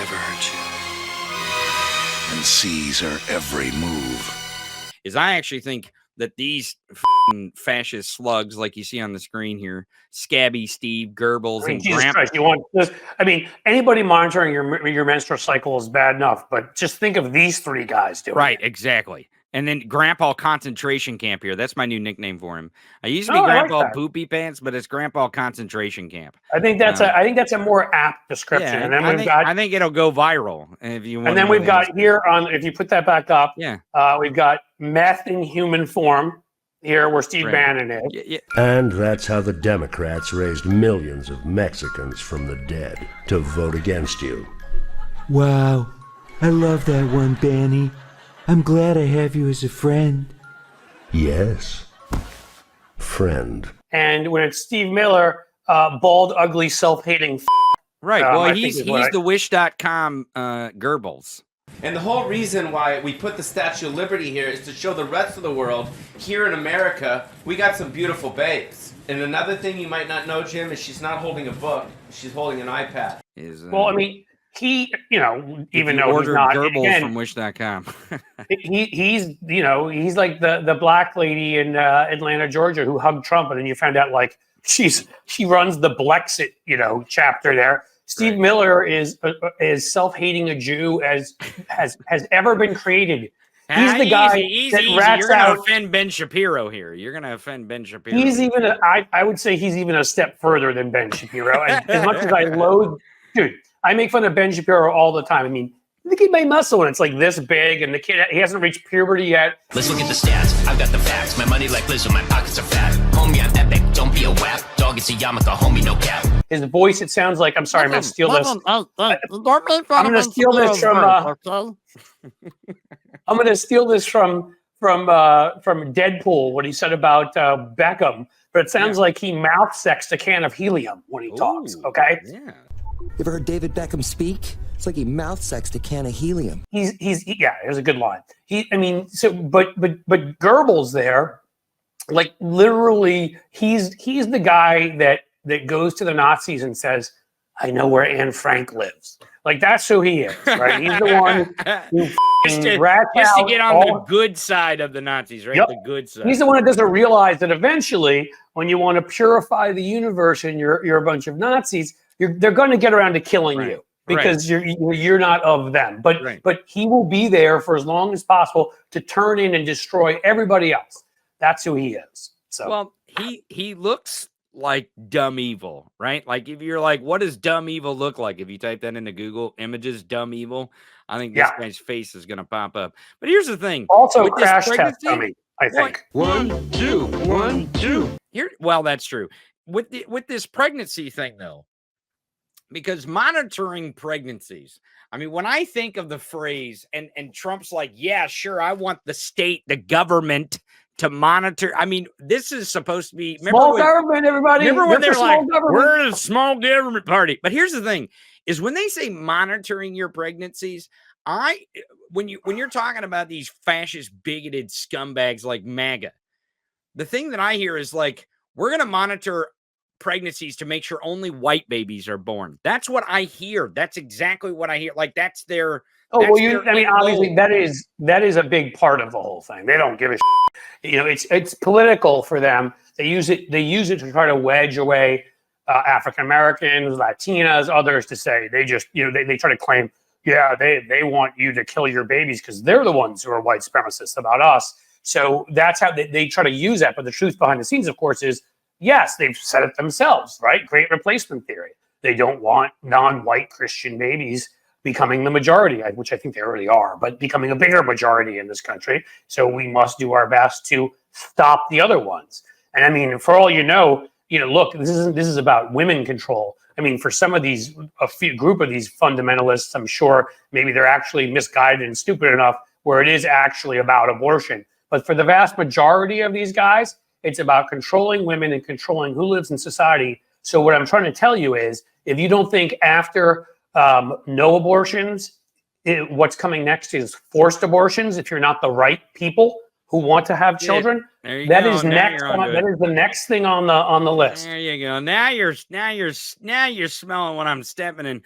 never hurt you. And sees her every move. Is I actually think that these fascist slugs, like you see on the screen here, Scabby Steve, Goebbels, and Jesus Christ, you want this? I mean, anybody monitoring your menstrual cycle is bad enough, but just think of these three guys doing right, it. exactly. And then Grandpa Concentration Camp here. That's my new nickname for him. I used to be I like Grandpa that. Poopy Pants, but it's Grandpa Concentration Camp. I think that's a more apt description. Yeah, and then I think it'll go viral if you want. And then we've got here on, if you put that back up, we've got meth in human form here where Steve Bannon is. Yeah. And that's how the Democrats raised millions of Mexicans from the dead to vote against you. Wow, I love that one, Banny. I'm glad I have you as a friend. Yes, friend. And when it's Steve Miller, bald, ugly, self-hating. Right. Well, he's the Wish.com Goebbels. And the whole reason why we put the Statue of Liberty here is to show the rest of the world, here in America, we got some beautiful babes. And another thing you might not know, Jim, is she's not holding a book. She's holding an iPad. Well, I mean, he, even though he's not Goebbels from Wish.com. he's like the black lady in Atlanta, Georgia, who hugged Trump, and then you found out like she runs the Blexit, chapter there. Steve Miller is self-hating a Jew as has ever been created. He's the guy that rats You're out. You're going to offend Ben Shapiro here. You're going to offend Ben Shapiro. He's even I would say he's even a step further than Ben Shapiro. As much as I loathe, dude, I make fun of Ben Shapiro all the time. I mean, look at my muscle, and it's like this big, and the kid, he hasn't reached puberty yet. Let's look at the stats. I've got the facts. My money like Lizzo, my pockets are fat. Homie, I'm epic. Don't be a whack. Dog, it's a yarmulke. Homie, no cap. His voice, it sounds like, I'm sorry, I'm going to steal this. I'm going to steal this from, I'm going to steal this from Deadpool, what he said about Beckham, but it sounds like he mouth sexed a can of helium when he talks, okay? Yeah. You ever heard David Beckham speak? It's like he mouth sexed a can of helium. Yeah, it was a good line. But Goebbels there, like literally, he's the guy that goes to the Nazis and says, "I know where Anne Frank lives." Like that's who he is, right? He's the one who just to get on the good side of the Nazis, right? Yep. The good side. He's the one that doesn't realize that eventually, when you want to purify the universe and you're a bunch of Nazis, they're going to get around to killing you. Because you're not of them, but he will be there for as long as possible to turn in and destroy everybody else. That's who he is. So well, he looks like dumb evil, right? Like if you're like, what does dumb evil look like? If you type that into Google Images, dumb evil, I think this guy's face is going to pop up. But here's the thing. Also, crash test dummy, I think. 1, 2, 1, 2. Well, that's true. With this pregnancy thing, though. Because monitoring pregnancies, I mean, when I think of the phrase and Trump's like, yeah, sure, I want the state, the government to monitor. I mean, this is supposed to be small government, everybody. Remember when they're like, we're a small government party. But here's the thing is when they say monitoring your pregnancies, when you're talking about these fascist, bigoted scumbags like MAGA, the thing that I hear is like, we're going to monitor pregnancies to make sure only white babies are born. That's what I hear. That's exactly what I hear. Like that's their. Oh well, I mean, obviously that is a big part of the whole thing. They don't give a shit. It's political for them. They use it to try to wedge away African Americans, Latinas, others to say they just they try to claim they want you to kill your babies because they're the ones who are white supremacists about us. So that's how they try to use that. But the truth behind the scenes, of course, is. Yes, they've said it themselves, right? Great replacement theory. They don't want non-white Christian babies becoming the majority, which I think they already are, but becoming a bigger majority in this country. So we must do our best to stop the other ones. And I mean, for all look, this is about women control. I mean, for some of these, group of these fundamentalists, I'm sure maybe they're actually misguided and stupid enough where it is actually about abortion. But for the vast majority of these guys, it's about controlling women and controlling who lives in society. So what I'm trying to tell you is, if you don't think after no abortions, what's coming next is forced abortions, if you're not the right people who want to have children, that is next. That is the next thing on the list. There you go. Now you're smelling what I'm stepping in.